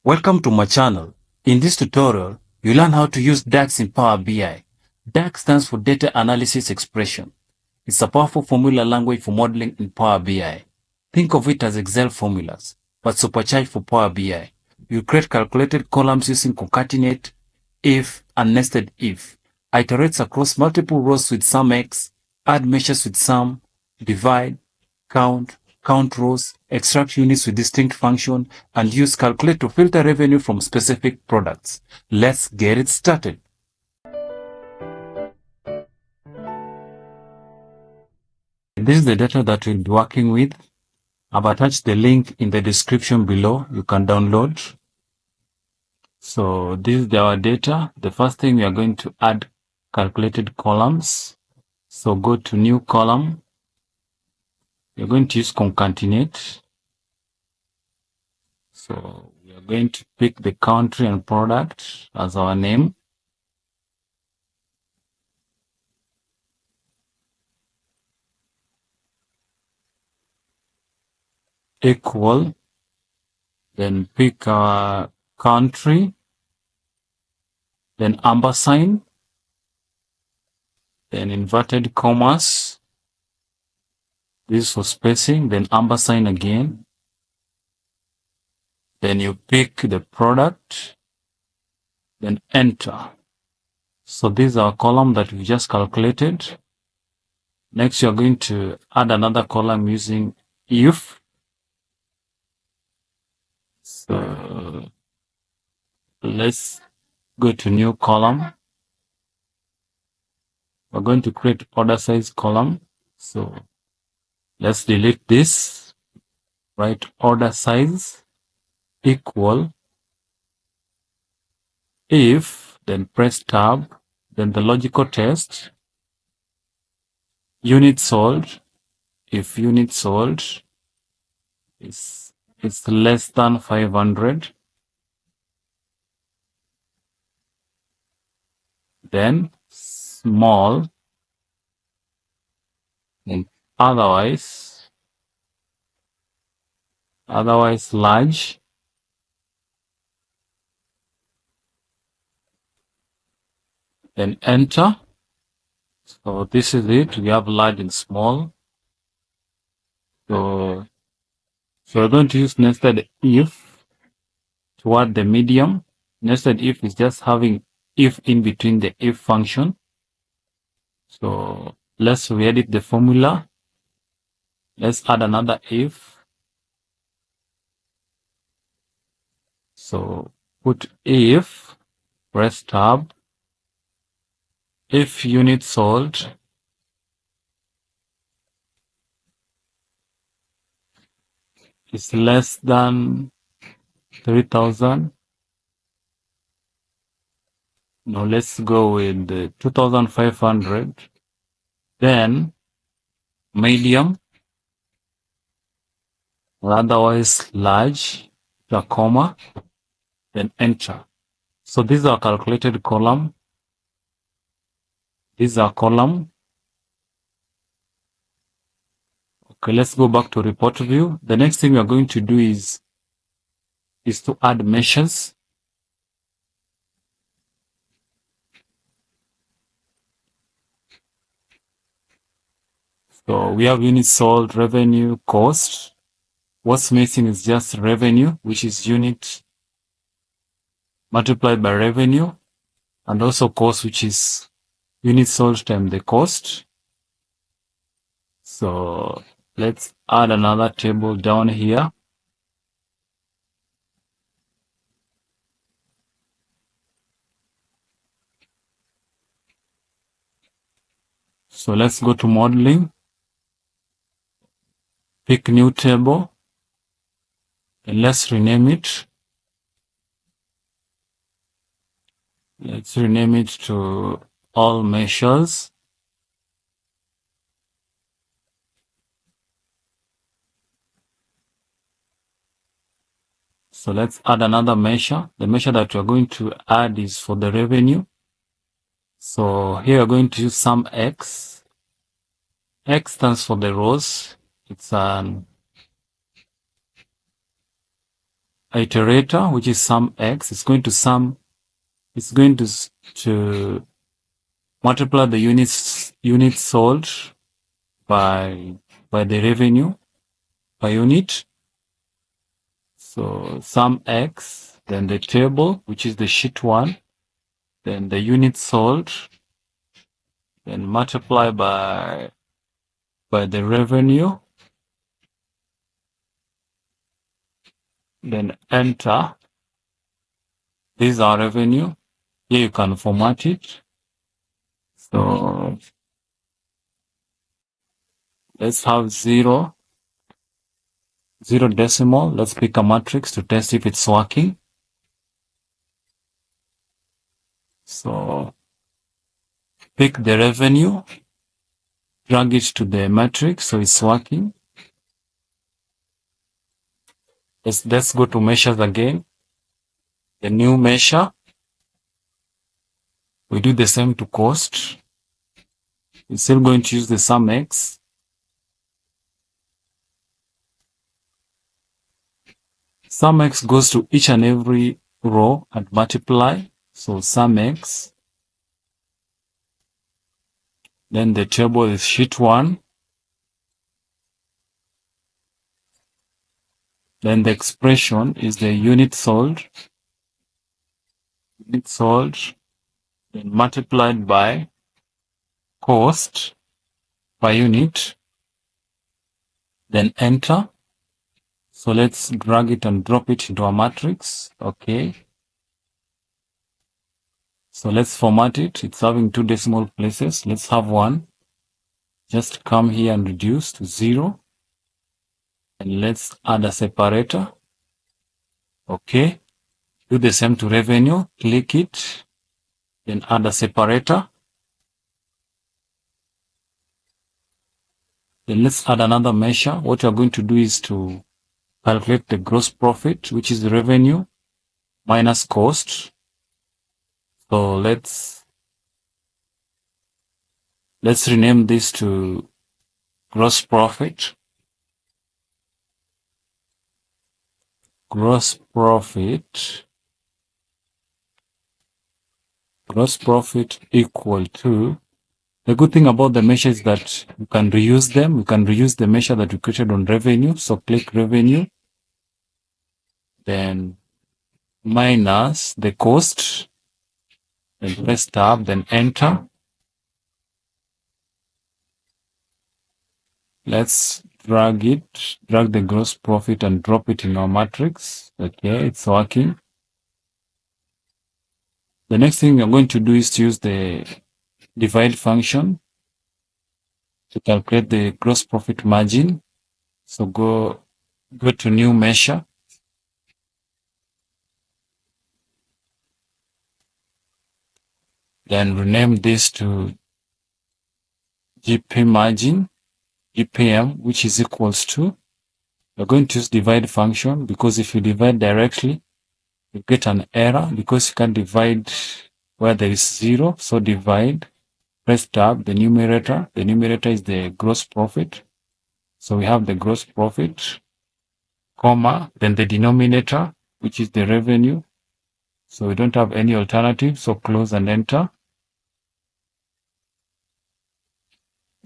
Welcome to my channel. In this tutorial, you learn how to use DAX in Power BI. DAX stands for Data Analysis Expression. It's a powerful formula language for modeling in Power BI. Think of it as Excel formulas, but supercharged for Power BI. You create calculated columns using concatenate, if, and nested if. Iterates across multiple rows with SUMX, add measures with sum, divide, count, CountRows, extract units with distinct function, and use calculate to filter revenue from specific products. Let's get it started. This is the data that we'll be working with. I've attached the link in the description below. You can download. So this is our data. The first thing we are going to add calculated columns. So go to new column. You're going to use concatenate. So we are going to pick the country and product as our name. Equal. Then pick our country. Then ampersand. Then inverted commas. This for spacing. Then ampersand again. Then you pick the product. Then enter. So this is our column that we just calculated. Next, you're going to add another column using if. So let's go to new column. We're going to create order size column. So let's delete this. Write order size equal if, then press tab, then the logical test, unit sold, if unit sold is less than 500, then small, and otherwise large, then enter. So this is it. We have large and small. So we're going to use nested if toward the medium. Nested if is just having if in between the if function. So let's re-edit the formula. Let's add another if. So put if, press tab, if unit sold is less than 3,000. Now let's go with 2,500. Then medium, otherwise large, the comma, then enter. So this is our calculated column. This is our column. Okay, let's go back to report view. The next thing we are going to do is to add measures. So we have units sold, revenue, cost. What's missing is just revenue, which is unit multiplied by revenue, and also cost, which is units sold times the cost. So let's add another table down here. So let's go to modeling. Pick new table. And let's rename it. Let's rename it to all measures. So let's add another measure. The measure that we're going to add is for the revenue. So here we're going to use SUMX. X stands for the rows. It's an iterator, which is SUMX. It's going to multiply the units sold by the revenue per unit. So SUMX, then the table, which is the sheet 1, then the units sold, then multiply by the revenue, then enter. This is our revenue. Here you can format it. So let's have zero decimal. Let's pick a matrix to test if it's working. So pick the revenue, drag it to the matrix so it's working. Let's go to measures again. The new measure. We do the same to cost. We're still going to use the SUMX. SUMX goes to each and every row and multiply. So SUMX. Then the table is sheet 1. Then the expression is the unit sold. Unit sold. Then multiplied by cost per unit. Then enter. So let's drag it and drop it into a matrix. Okay. So let's format it. It's having 2 decimal places. Let's have 1. Just come here and reduce to 0. And let's add a separator. Okay. Do the same to revenue. Click it. Then add a separator. Then let's add another measure. What we're going to do is to calculate the gross profit, which is the revenue minus cost. So let's rename this to gross profit. Gross profit equal to, the good thing about the measure is that you can reuse them. You can reuse the measure that we created on revenue. So click revenue, then minus the cost, then press tab, then enter. Let's drag the gross profit and drop it in our matrix. Okay, it's working. The next thing we're going to do is to use the divide function to calculate the gross profit margin. So go to new measure. Then rename this to GP margin, GPM, which is equals to, we're going to use divide function because if you divide directly, you get an error because you can't divide where there is 0. So divide, press tab, the numerator. The numerator is the gross profit. So we have the gross profit, comma, then the denominator, which is the revenue. So we don't have any alternative. So close and enter.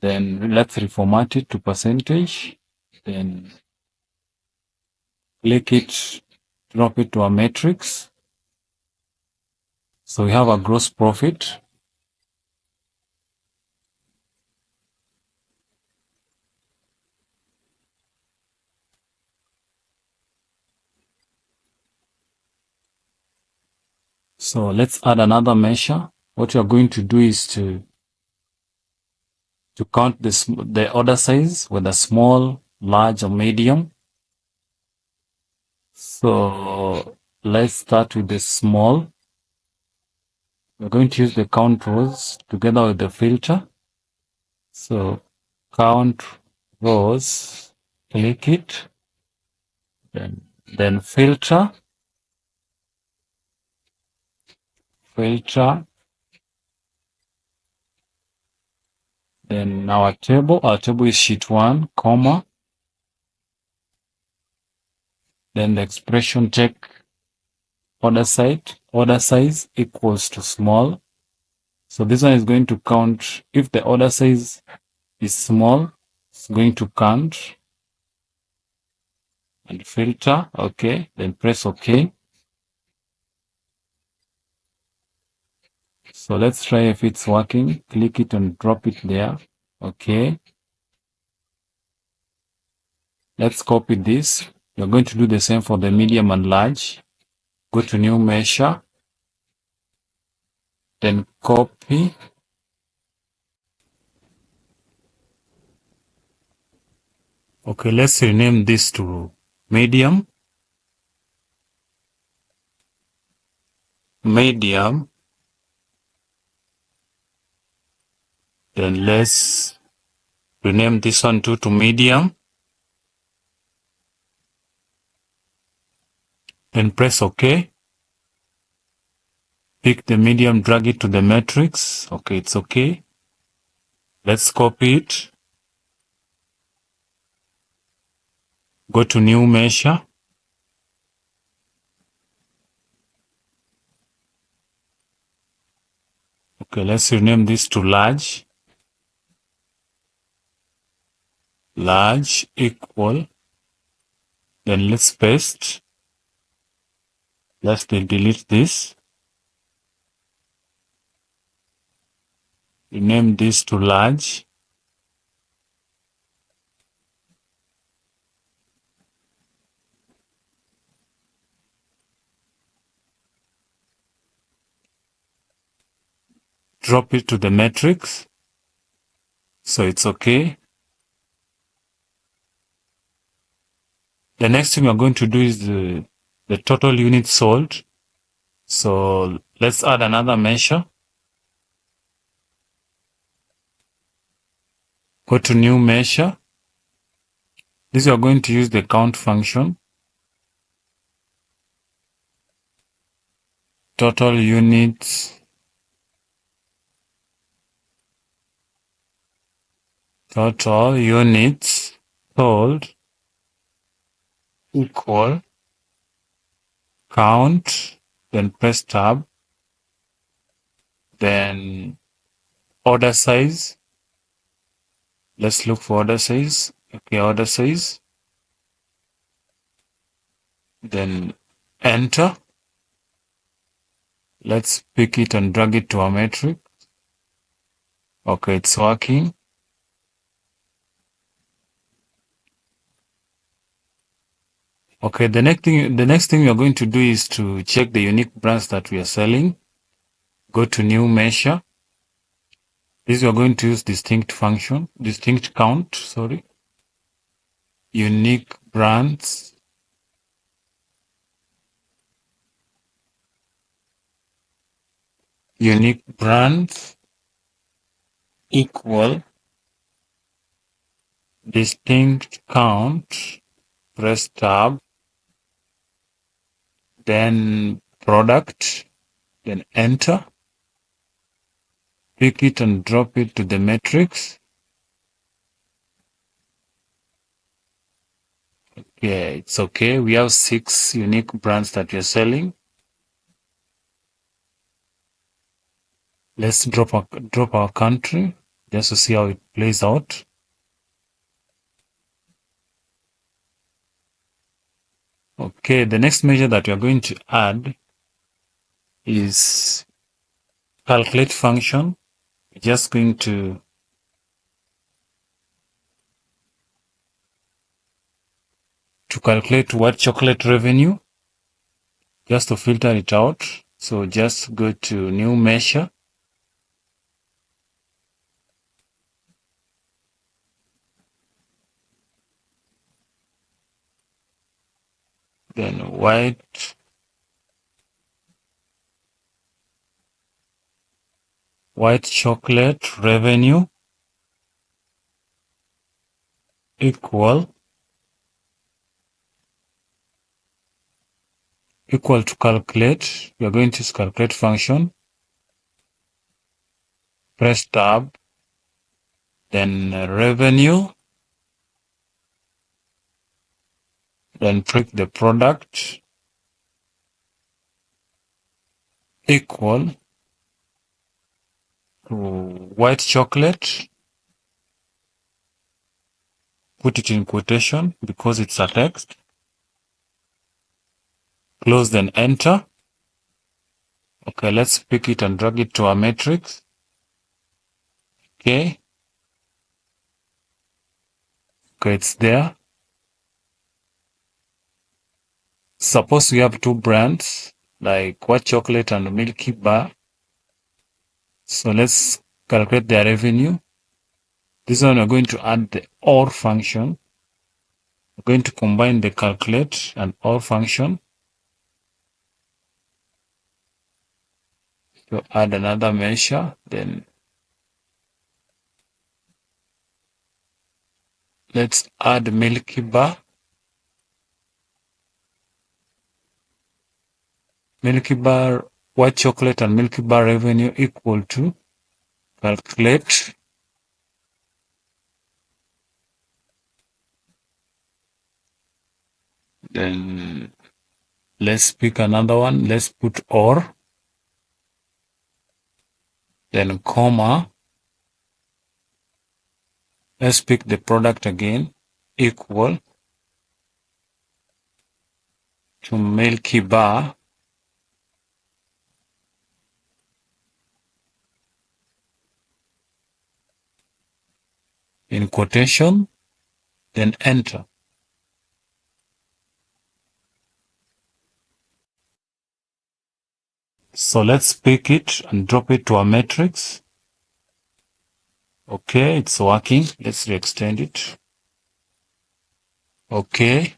Then let's reformat it to percentage. Then click it, drop it to a matrix. So we have a gross profit. So let's add another measure. What we are going to do is to count the order size, whether small, large, or medium. So let's start with the small. We're going to use the CountRows together with the filter. So CountRows, click it, then filter, then our table is sheet 1, comma, Then the expression check order size equals to small. So this one is going to count. If the order size is small, it's going to count and filter. Okay, then press OK. So let's try if it's working. Click it and drop it there. Okay. Let's copy this. You're going to do the same for the medium and large. Go to new measure. Then copy. Okay, let's rename this to medium. Medium. Then let's rename this one too to medium. Then press OK. Pick the medium, drag it to the matrix. Okay, it's okay. Let's copy it. Go to new measure. Okay, let's rename this to large. Large equal. Then let's paste. Let's delete this. Rename this to large. Drop it to the matrix. So it's okay. The next thing we're going to do is the total units sold. So let's add another measure. Go to new measure. This we are going to use the count function. Total units. Total units sold equal count. Then press tab. Then order size. Let's look for order size. Okay, order size. Then enter. Let's pick it and drag it to our metric. Okay, it's working. Okay, the next thing we are going to do is to check the unique brands that we are selling. Go to new measure. This we are going to use DistinctCount, sorry. Unique brands. Unique brands equal DistinctCount. Press tab. Then product. Then enter. Pick it and drop it to the matrix. Yeah, it's okay. We have 6 unique brands that we're selling. Let's drop our country just to see how it plays out. Okay, the next measure that we are going to add is calculate function. We're just going to calculate white chocolate revenue, just to filter it out. So just go to new measure. Then white chocolate revenue equal to calculate. We are going to use calculate function. Press tab. Then revenue. Then pick the product equal to white chocolate. Put it in quotation because it's a text. Close, then enter. Okay, let's pick it and drag it to our matrix. Okay. Okay, it's there. Suppose we have two brands like white chocolate and Milky Bar. So let's calculate their revenue. This one we're going to add the OR function. We're going to combine the calculate and OR function. So add another measure, then let's add Milky Bar. Milky Bar, white chocolate and Milky Bar revenue equal to calculate. Then let's pick another one. Let's put OR. Then comma. Let's pick the product again. Equal to Milky Bar. In quotation. Then enter. So let's pick it and drop it to our matrix. Okay, it's working. Let's re-extend it. Okay.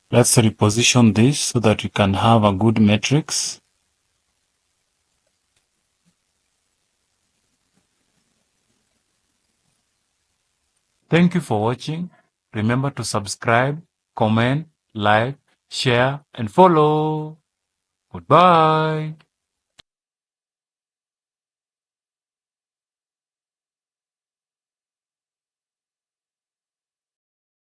Let's reposition this so that we can have a good matrix. Thank you for watching. Remember to subscribe, comment, like, share, and follow. Goodbye.